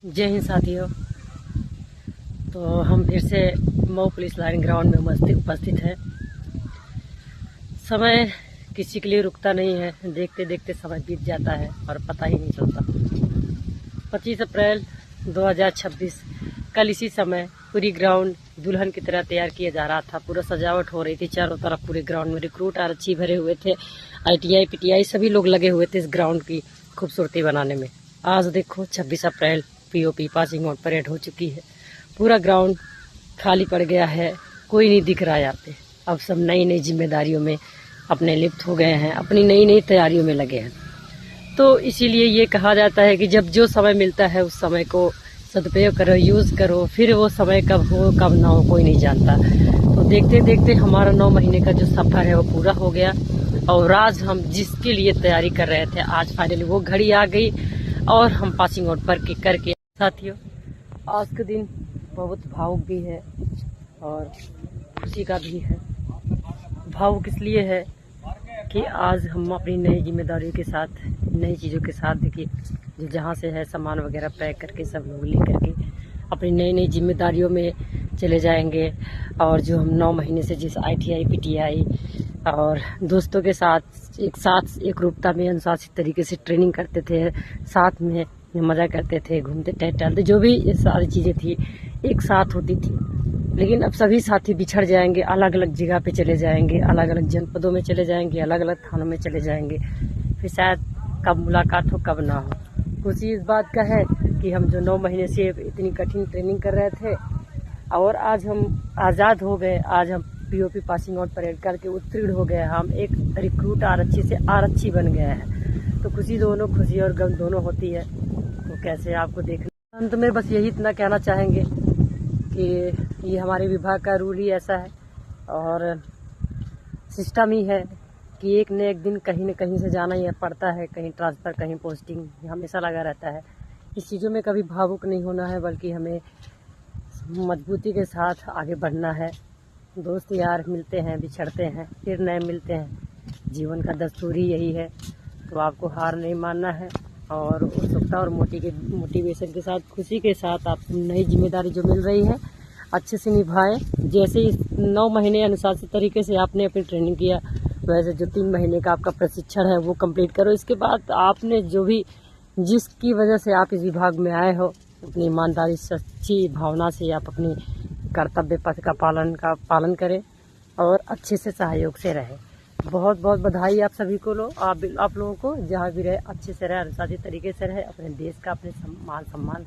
जय हिंद साथियों। तो हम फिर से मऊ पुलिस लाइन ग्राउंड में उपस्थित है। समय किसी के लिए रुकता नहीं है, देखते देखते समय बीत जाता है और पता ही नहीं चलता। 25 अप्रैल 2026 कल इसी समय पूरी ग्राउंड दुल्हन की तरह तैयार किया जा रहा था। पूरा सजावट हो रही थी चारों तरफ। पूरे ग्राउंड में रिक्रूट आरक्षी भरे हुए थे, ITI PTI सभी लोग लगे हुए थे इस ग्राउंड की खूबसूरती बनाने में। आज देखो 26 अप्रैल POP पासिंग आउट परेड हो चुकी है। पूरा ग्राउंड खाली पड़ गया है, कोई नहीं दिख रहा है यहाँ पे। अब सब नई नई जिम्मेदारियों में अपने लिप्त हो गए हैं, अपनी नई नई तैयारियों में लगे हैं। तो इसीलिए ये कहा जाता है कि जब जो समय मिलता है उस समय को सदुपयोग करो, यूज़ करो। फिर वो समय कब हो कब ना हो कोई नहीं जानता। तो देखते देखते हमारा 9 महीने का जो सफ़र है वो पूरा हो गया और आज हम जिसके लिए तैयारी कर रहे थे आज फाइनली वो घड़ी आ गई और हम पासिंग आउट पर करके। साथियों, आज का दिन बहुत भावुक भी है और खुशी का भी है। भावुक इसलिए है कि आज हम अपनी नई जिम्मेदारियों के साथ, नई चीज़ों के साथ, देखिए जो जहाँ से है सामान वगैरह पैक करके सब लोग ले करके अपनी नई नई जिम्मेदारियों में चले जाएंगे। और जो हम 9 महीने से जिस ITI PTI और दोस्तों के साथ एक रूपता में अनुशासित तरीके से ट्रेनिंग करते थे, साथ में मज़ा करते थे, घूमते टहलते, जो भी ये सारी चीज़ें थी एक साथ होती थी। लेकिन अब सभी साथी बिछड़ जाएंगे, अलग अलग जगह पे चले जाएंगे, अलग अलग जनपदों में चले जाएंगे, अलग अलग थानों में चले जाएंगे। फिर शायद कब मुलाकात हो कब ना हो। खुशी इस बात का है कि हम जो 9 महीने से इतनी कठिन ट्रेनिंग कर रहे थे और आज हम आज़ाद हो गए। आज हम POP पासिंग आउट परेड करके उत्तीर्ण हो गए। हम एक रिक्रूट आरक्षी से आरक्षी बन गए हैं। तो खुशी और गम दोनों होती है। तो कैसे आपको देखना। अंत में बस यही इतना कहना चाहेंगे कि ये हमारे विभाग का रूल ही ऐसा है और सिस्टम ही है कि एक न एक दिन कहीं न कहीं से जाना ही पड़ता है। कहीं ट्रांसफ़र, कहीं पोस्टिंग हमेशा लगा रहता है। इस चीज़ों में कभी भावुक नहीं होना है, बल्कि हमें मजबूती के साथ आगे बढ़ना है। दोस्त यार मिलते हैं, बिछड़ते हैं, फिर नए मिलते हैं। जीवन का दस्तूर ही यही है। तो आपको हार नहीं मानना है और उत्सुकता और मोटिवेशन के साथ, खुशी के साथ आप नई जिम्मेदारी जो मिल रही है अच्छे से निभाएं। जैसे इस 9 महीने अनुशासित तरीके से आपने अपनी ट्रेनिंग किया, वैसे जो 3 महीने का आपका प्रशिक्षण है वो कंप्लीट करो। इसके बाद आपने जो भी जिसकी वजह से आप इस विभाग में आए हो, अपनी ईमानदारी, सच्ची भावना से आप अपनी कर्तव्य पथ का पालन करें और अच्छे से सहयोग से रहें। बहुत बहुत बधाई आप सभी को आप लोगों को। जहाँ भी रहे अच्छे से रहे, अनुशासित तरीके से रहे, अपने देश का, अपने मान सम्मान